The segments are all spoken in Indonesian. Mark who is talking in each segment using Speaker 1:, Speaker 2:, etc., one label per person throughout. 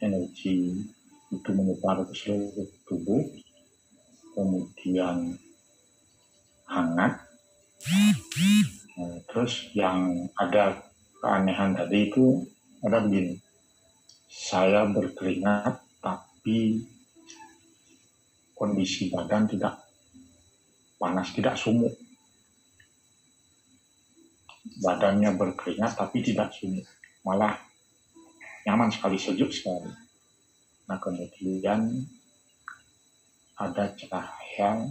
Speaker 1: Energi itu menyebar ke seluruh tubuh, kemudian hangat. Terus yang ada keanehan tadi itu ada begini, saya berkeringat tapi kondisi badan tidak panas, tidak sumuk. Badannya berkeringat tapi tidak sumuk, malah nyaman sekali, sejuk sekali. Nah, kemudian ada cahaya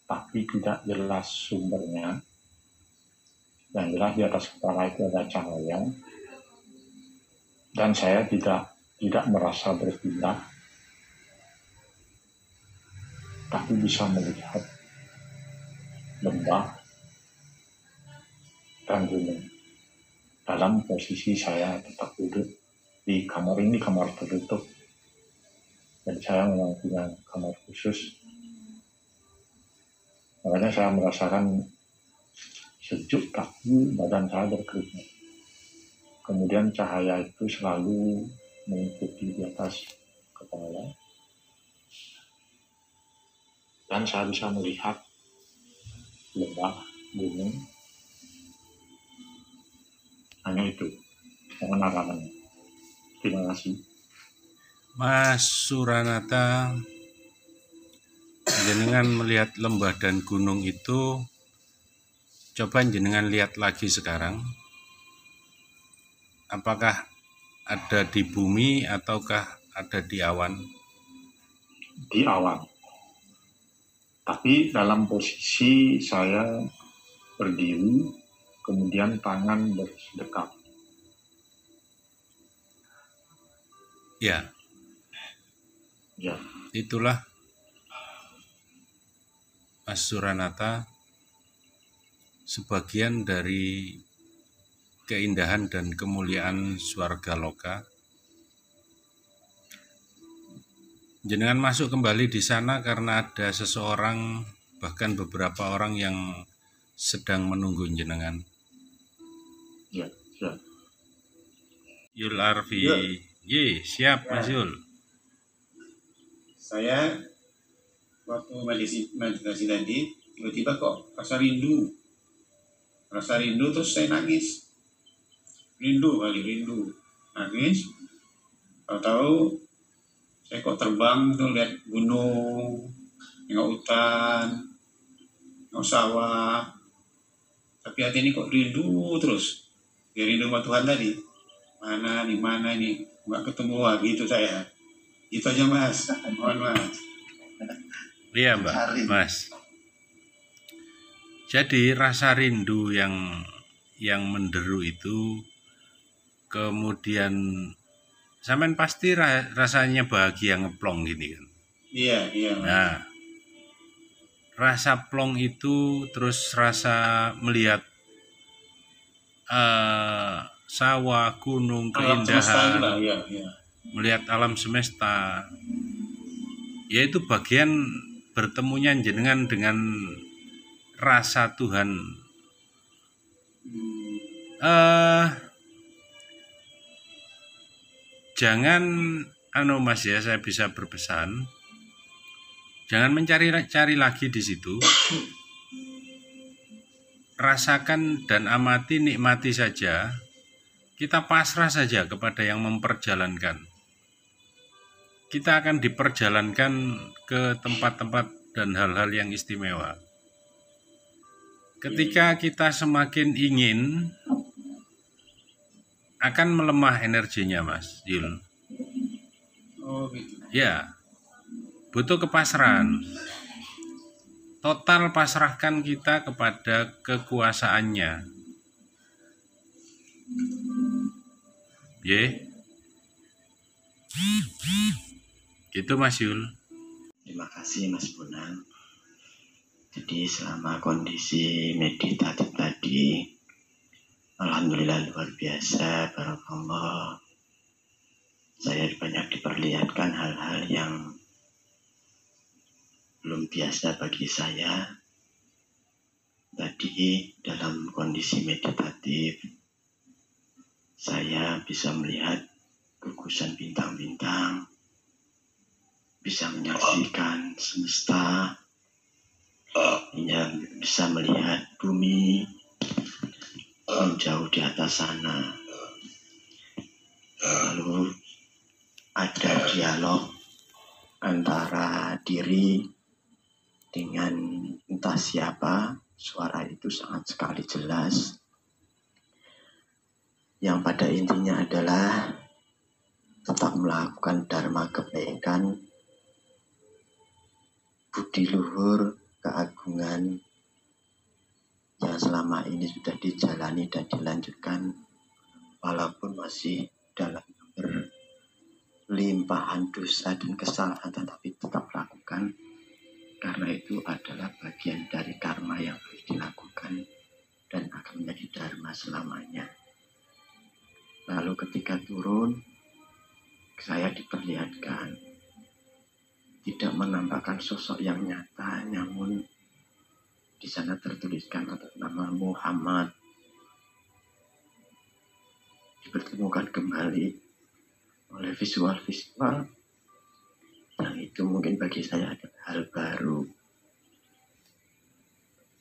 Speaker 1: tapi tidak jelas sumbernya. Yang jelas di atas kepala itu ada cahaya, dan saya tidak merasa berpindah, tapi bisa melihat lembah dan gunung. Dalam posisi saya tetap duduk di kamar ini, kamar tertutup, dan saya memang punya kamar khusus. Makanya saya merasakan sejuk tapi badan saya berkeringat. Kemudian cahaya itu selalu mengikuti di atas kepala, dan saya bisa melihat lembah, gunung. Hanya itu pengenalannya. Terima kasih.
Speaker 2: Mas Suranata, jenengan melihat lembah dan gunung itu, coba jenengan lihat lagi sekarang. Apakah ada di bumi ataukah ada di awan?
Speaker 1: Di awan. Tapi dalam posisi saya berdiri, kemudian tangan bersedekap.
Speaker 2: Ya.
Speaker 1: Ya.
Speaker 2: Itulah Mas Suranata, sebagian dari keindahan dan kemuliaan swarga loka. Jenengan masuk kembali di sana karena ada seseorang, bahkan beberapa orang yang sedang menunggu jenengan.
Speaker 1: Ya, siap.
Speaker 2: Yul Arfi. Ye, siap Mas Yul.
Speaker 3: Saya waktu meditasi tadi tiba-tiba kok rasa rindu terus saya nangis, rindu nangis. Tahu-tahu saya kok terbang tuh, lihat gunung, nengok hutan, nengok sawah, tapi hati ini kok rindu terus, ya rindu sama Tuhan tadi, di mana ini nggak ketemu lagi itu saya. Itu aja Mas, mohon Mas.
Speaker 2: Iya Mbak, Mas. Jadi rasa rindu yang menderu itu, kemudian sampean pasti rasanya bahagia ngeplong gini kan?
Speaker 3: Iya. Mas.
Speaker 2: Nah, rasa plong itu, terus rasa melihat sawah, gunung, keindahan,
Speaker 3: ya.
Speaker 2: Melihat alam semesta, yaitu bagian bertemunya jenengan dengan rasa Tuhan. Jangan Mas ya, saya bisa berpesan, jangan mencari lagi di situ. Rasakan dan amati, nikmati saja. Kita pasrah saja kepada yang memperjalankan. Kita akan diperjalankan ke tempat-tempat dan hal-hal yang istimewa. Ketika kita semakin ingin, akan melemah energinya Mas Yul.
Speaker 3: Oh gitu.
Speaker 2: Ya, butuh kepasrahan. Total pasrahkan kita kepada kekuasaannya. Gitu Mas Yul.
Speaker 4: Terima kasih Mas Bonang. Jadi selama kondisi meditatif tadi, alhamdulillah luar biasa, barakallah. Saya banyak diperlihatkan hal-hal yang belum biasa bagi saya. Tadi dalam kondisi meditatif, saya bisa melihat gugusan bintang-bintang, bisa menyaksikan semesta, bisa melihat bumi jauh di atas sana. Lalu ada dialog antara diri dengan entah siapa. Suara itu sangat sekali jelas. Yang pada intinya adalah tetap melakukan dharma kebaikan, budi luhur, keagungan yang selama ini sudah dijalani dan dilanjutkan, walaupun masih dalam berlimpahan dosa dan kesalahan, tetapi tetap lakukan, karena itu adalah bagian dari karma yang harus dilakukan dan akan menjadi dharma selamanya. Lalu ketika turun, saya diperlihatkan tidak menampakkan sosok yang nyata, namun di sana tertuliskan atas nama Muhammad. Dipertemukan kembali oleh visual-visual yang itu mungkin bagi saya adalah hal baru.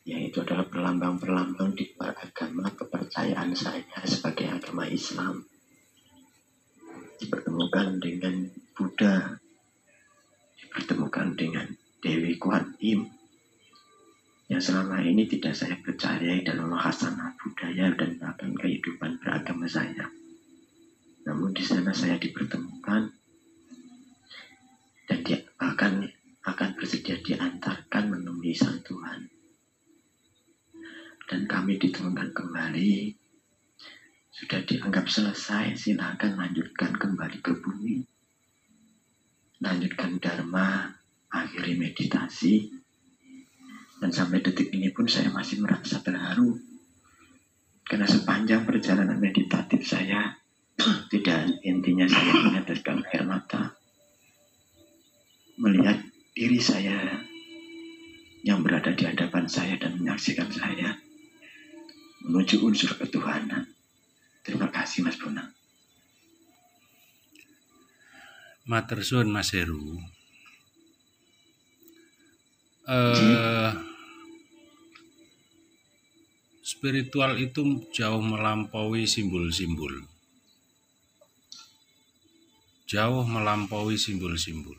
Speaker 4: Yang itu adalah perlambang-perlambang di agama kepercayaan saya sebagai agama Islam. Dipertemukan dengan Buddha, dipertemukan dengan Dewi Kuan Im, yang selama ini tidak saya percayai dalam khasanah budaya dan bahkan kehidupan beragama saya. Namun di sana saya dipertemukan dan dia akan bersedia diantarkan menemui Sang Tuhan. Dan kami ditemukan kembali, sudah dianggap selesai, silakan lanjutkan kembali ke bumi, lanjutkan dharma, akhiri meditasi. Dan sampai detik ini pun saya masih merasa terharu, karena sepanjang perjalanan meditatif saya, tidak intinya saya meneteskan air mata, melihat diri saya yang berada di hadapan saya dan menyaksikan saya menuju unsur ketuhanan. Terima kasih Mas Bonang.
Speaker 2: Matur suwun Mas Heru. Spiritual itu jauh melampaui simbol-simbol. Jauh melampaui simbol-simbol.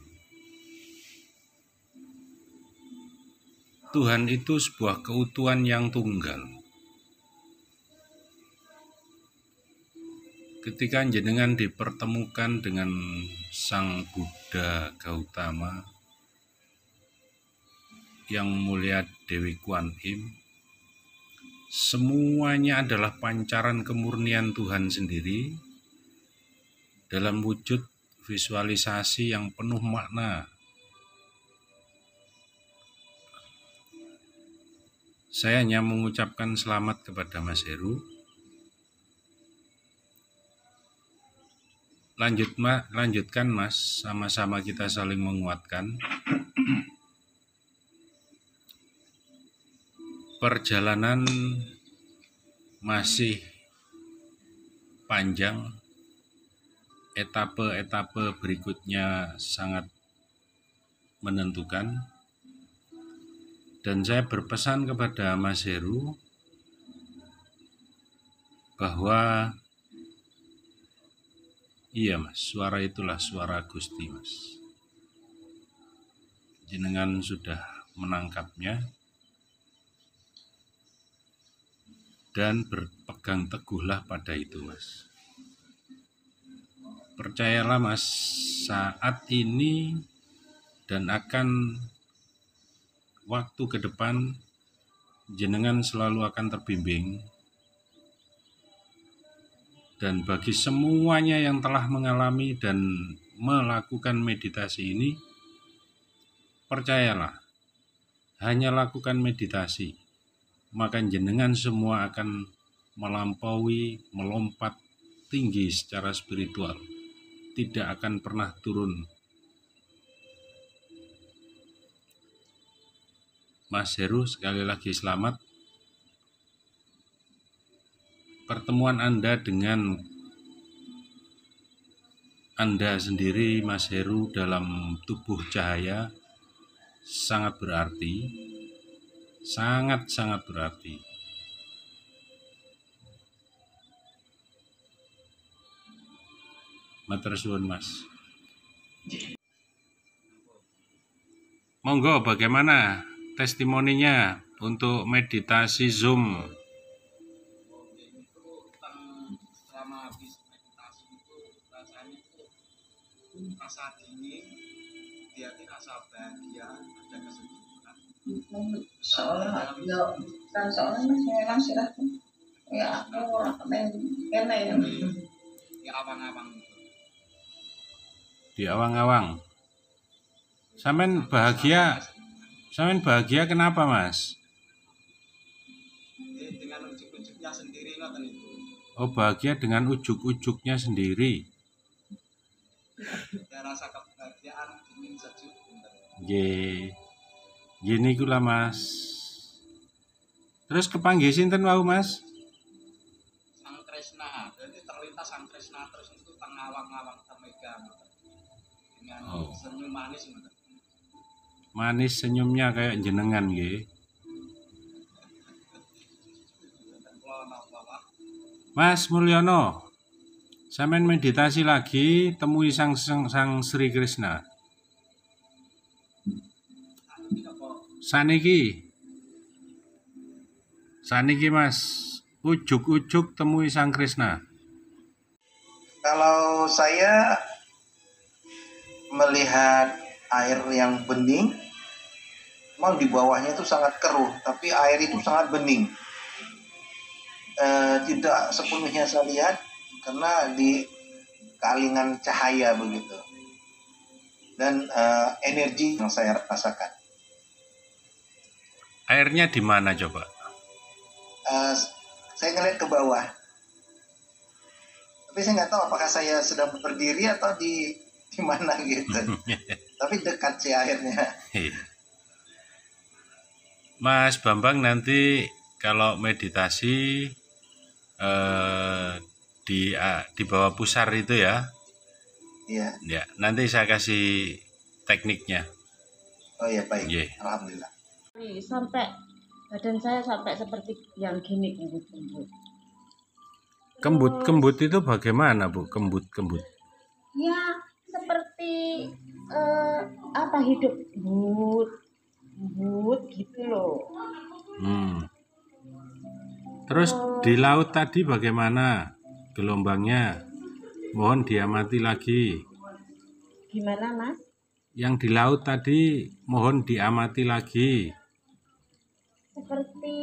Speaker 2: Tuhan itu sebuah keutuhan yang tunggal. Ketika jenengan dipertemukan dengan Sang Buddha Gautama, Yang Mulia Dewi Kuan Im, semuanya adalah pancaran kemurnian Tuhan sendiri dalam wujud visualisasi yang penuh makna. Saya hanya mengucapkan selamat kepada Mas Heru. Lanjutkan Mas, sama-sama kita saling menguatkan. Perjalanan masih panjang, etape-etape berikutnya sangat menentukan, dan saya berpesan kepada Mas Heru bahwa iya Mas, suara itulah suara Gusti Mas. Jenengan sudah menangkapnya dan berpegang teguhlah pada itu Mas. Percayalah Mas, saat ini dan akan waktu ke depan jenengan selalu akan terbimbing. Dan bagi semuanya yang telah mengalami dan melakukan meditasi ini, percayalah, hanya lakukan meditasi, maka jenengan semua akan melampaui, melompat tinggi secara spiritual, tidak akan pernah turun. Mas Heru, sekali lagi selamat. Pertemuan Anda dengan Anda sendiri, Mas Heru, dalam tubuh cahaya sangat berarti, sangat-sangat berarti. Matur suwun, Mas. Monggo, bagaimana testimoninya untuk meditasi Zoom?
Speaker 5: Selama habis meditasi itu rasanya itu rasa dingin, dia itu rasa bahagia, ada kesejukan.
Speaker 6: Seolah ya seolah memang silahkan ya aku orang kena ya
Speaker 5: Di awang-awang gitu.
Speaker 2: Di awang-awang. Sampean bahagia kenapa, Mas?
Speaker 5: Dengan ujuk-ujuknya sendiri ngoten itu.
Speaker 2: Oh, bahagia dengan ujuk-ujuknya sendiri.
Speaker 5: Ya rasa kebahagiaan dingin sejuk.
Speaker 2: Gini kula, Mas. Terus kepanggih sinten wau, Mas?
Speaker 5: Sang Kresna, jadi terlintas Sang Kresna terus itu tengawang-awang temega dengan senyum manis ngoten.
Speaker 2: Manis senyumnya kayak jenengan nggih. Mas Mulyono, sampean meditasi lagi, temui sang Sri Krishna. Saniki Mas, ujuk-ujuk temui sang Krishna.
Speaker 7: Kalau saya melihat air yang bening, memang di bawahnya itu sangat keruh, tapi air itu sangat bening. Tidak sepenuhnya saya lihat karena di kealingan cahaya begitu. Dan energi yang saya rasakan.
Speaker 2: Airnya di mana coba?
Speaker 7: Saya ngeliat ke bawah. Tapi saya nggak tahu apakah saya sedang berdiri atau di mana gitu. Tapi dekat sih airnya.
Speaker 2: Mas Bambang nanti kalau meditasi di bawah pusar itu ya.
Speaker 7: Iya.
Speaker 2: Ya, nanti saya kasih tekniknya.
Speaker 7: Oh iya, baik.
Speaker 2: Yeah.
Speaker 7: Alhamdulillah.
Speaker 6: sampai badan saya sampai seperti yang gini kembut-kembut.
Speaker 2: Kembut-kembut itu bagaimana, Bu? Kembut-kembut.
Speaker 6: Ya seperti hidup but gitu loh.
Speaker 2: Terus di laut tadi bagaimana gelombangnya? Mohon diamati lagi.
Speaker 6: Gimana, Mas?
Speaker 2: Yang di laut tadi mohon diamati lagi.
Speaker 6: Seperti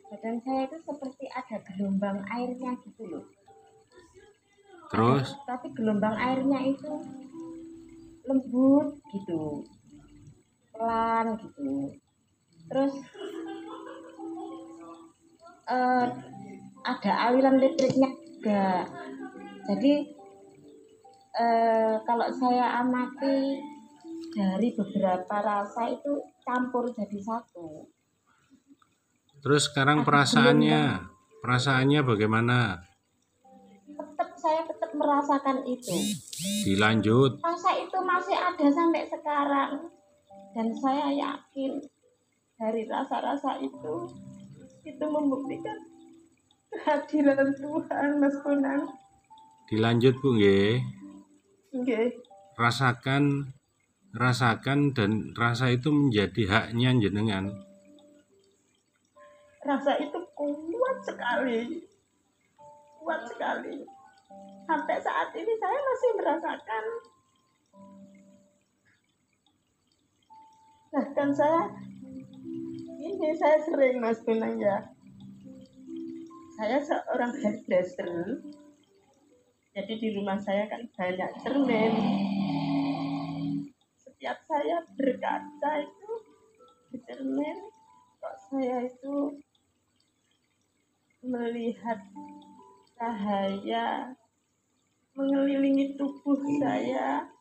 Speaker 6: badan saya itu seperti ada gelombang airnya gitu loh.
Speaker 2: Terus?
Speaker 6: Tapi gelombang airnya itu lembut gitu, pelan gitu. Terus ada aliran listriknya juga. Jadi kalau saya amati dari beberapa rasa itu campur jadi satu.
Speaker 2: Terus sekarang perasaannya bagaimana?
Speaker 6: Saya tetap merasakan itu.
Speaker 2: Dilanjut.
Speaker 6: Rasa itu masih ada sampai sekarang. Dan saya yakin dari rasa-rasa itu membuktikan kehadiran Tuhan, Mas Bonang.
Speaker 2: Dilanjut, Bu, nggih.
Speaker 6: Nggih.
Speaker 2: Rasakan dan rasa itu menjadi haknya jenengan.
Speaker 6: Rasa itu kuat sekali. Sampai saat ini saya masih merasakan. Bahkan saya sering, Mas Bonang, ya. Saya seorang hairdresser. Jadi di rumah saya kan banyak cermin. Setiap saya berkaca itu cermin kok saya itu melihat cahaya mengelilingi tubuh saya,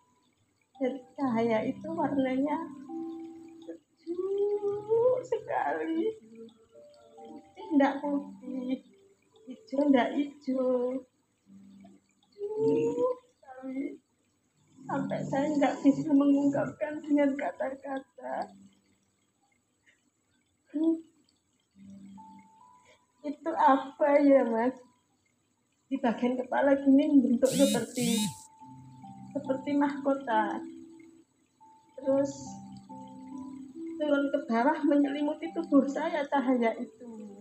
Speaker 6: dan cahaya itu warnanya sejuk sekali, putih enggak putih, hijau enggak hijau, sejuk sekali sampai saya enggak bisa mengungkapkan dengan kata-kata. Itu apa ya, Mas? Di bagian kepala gini bentuk seperti mahkota. Terus turun ke bawah menyelimuti tubuh saya cahaya itu.